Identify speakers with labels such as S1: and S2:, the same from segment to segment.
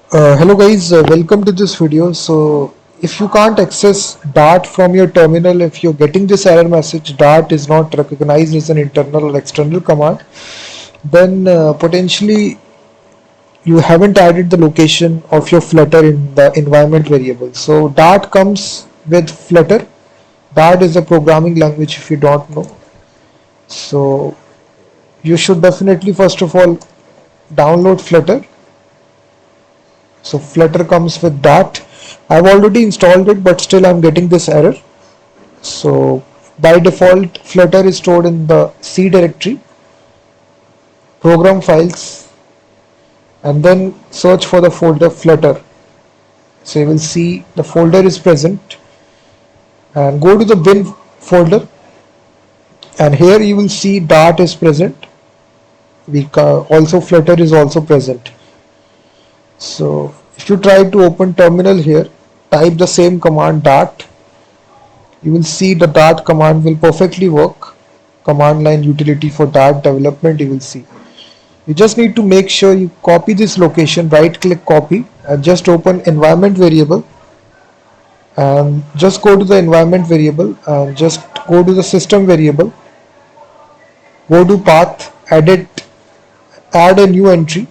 S1: Hello guys, welcome to this video. So if you can't access Dart from your terminal, if you're getting this error message, Dart is not recognized as an internal or external command, then potentially you haven't added the location of your Flutter in the environment variable. So Dart comes with Flutter. Dart is a programming language if you don't know. So you should definitely first of all download Flutter. So Flutter comes with Dart. I've already installed it, but still I'm getting this error. So by default, Flutter is stored in the C directory, program files, and then search for the folder Flutter. So you will see the folder is present, and go to the bin folder, and here you will see Dart is present. Also Flutter is also present. So if you try to open terminal here, type the same command Dart. You will see the Dart command will perfectly work. Command line utility for Dart development you will see. You just need to make sure you copy this location, right click copy, and just open environment variable, and just go to the environment variable and just go to the system variable, go to path, edit, add a new entry.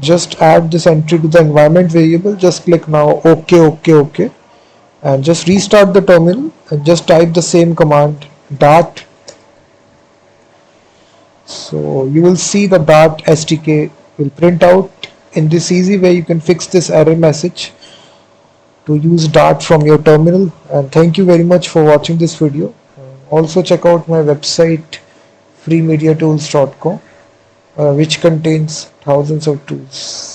S1: Just add this entry to the environment variable, just click now OK, and just restart the terminal and just type the same command Dart. So you will see the Dart SDK will print out. In this easy way you can fix this error message to use Dart from your terminal. And thank you very much for watching this video. Also check out my website freemediatools.com, which contains thousands of tools.